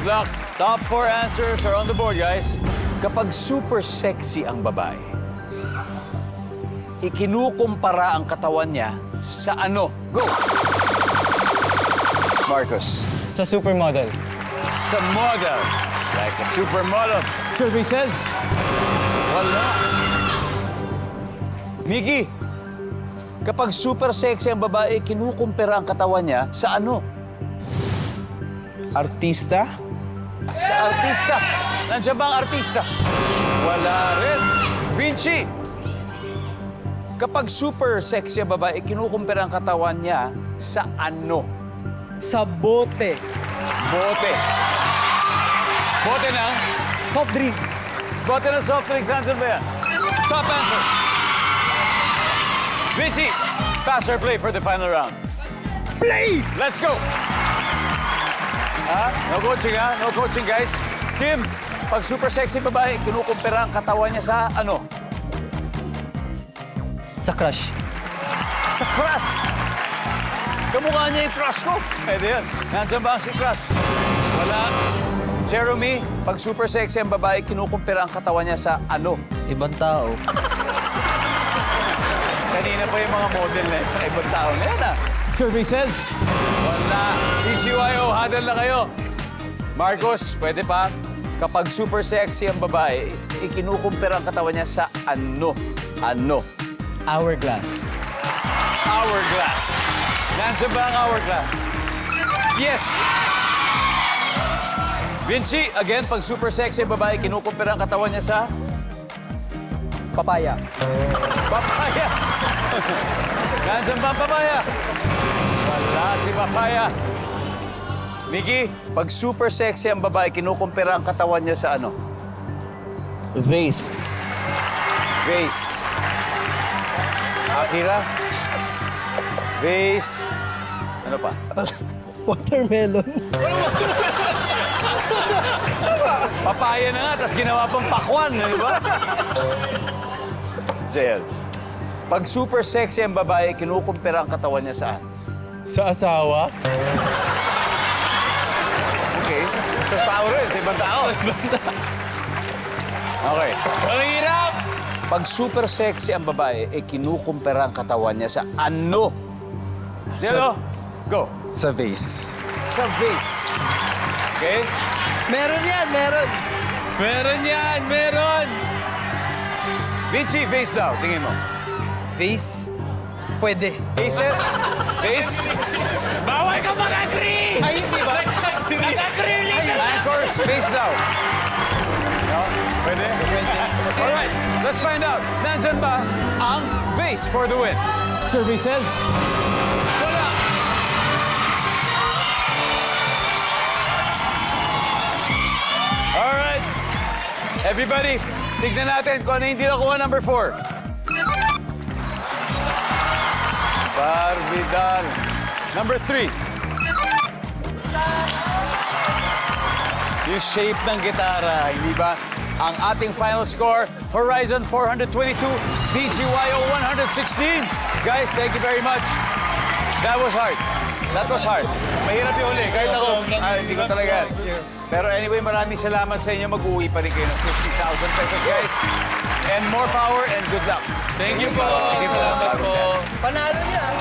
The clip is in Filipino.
luck. Top 4 answers are on the board, guys. Kapag super sexy ang babae, ikinukumpara ang katawan niya sa ano? Go! Marcos. Sa supermodel. Sa model. Like a supermodel. Survey says, wala. Mickey, kapag super sexy ang babae, kinukumpara ang katawan niya sa ano? Artista. Sa artista. Nandiyan ba ang artista? Wala rin. Vinci, kapag super sexy ang babae, kinukumpara ang katawan niya sa ano? Sa bote. Bote. Bote ng? Soft drinks. Bote ng soft drinks. Answer ba yan? Top answer. Vinci, pass or play for the final round? Play! Let's go! No coaching, ha? No coaching, guys. Kim, pag super sexy babae, kinukumpara ang katawan niya sa ano? Sa crush. Sa crush. Kamukha niya yung crush ko. Pwede yan. Nandiyan ba ang si crush? Wala. Jeremy, pag super sexy ang babae, kinukumpara ang katawan niya sa ano? Ibang tao. Kanina pa yung mga model na sa ibang tao na yan, ha? Survey says, wala. PGYO, huddle na kayo. Marcos, pwede pa. Kapag super sexy ang babae, ikinukumpara ang katawan niya sa ano? Ano? Hourglass. Hourglass. Nandiyan ba ang hourglass? Yes! Vinci, again, pag super sexy ang babae, kinukumpara ang katawan niya sa Papaya. papaya. Nandiyan ba ang papaya? Wala si papaya. Mickey, pag super sexy ang babae, kinukumpara ang katawan niya sa ano? Vase. Vase. Akira? Vase. Ano pa? Watermelon. Papaya na nga, tapos ginawa pang pakwan, di ba? JL, pag super sexy ang babae, kinukumpara ang katawan niya saan? Sa asawa. Okay. Sa tao rin, sa ibang tao. Okay. Ang hirap! Pag super sexy ang babae, kinukumpara ang katawan niya sa ano? Zero, go. Sa vase. Sa vase. Okay? Meron yan, meron. Meron yan, meron. Vinci, vase daw. Tingin mo. Vase? Pwede. Vases? Vase? Bawal ka mag-agree! Ay, hindi ba? Mag-agree ulit! Anchors, vase daw. No? Pwede? Alright, let's find out. Nandyan ba ang vase for the win? Survey says, wala. Alright. Everybody, tignan natin kung ano hindi nakuha number 4. Barbidal. Number 3. Yung shape ng gitara, hindi ba? Ang ating final score, Horizon 422, BGYO 116. Guys, thank you very much. That was hard. That was hard. Mahirap yung huli. Kahit ako, hindi ko talaga. Pero anyway, maraming salamat sa inyo. Mag-uwi pa rin kayo ng 50,000 pesos, guys. And more power and good luck. Thank you po. Sige po. Panalo niya.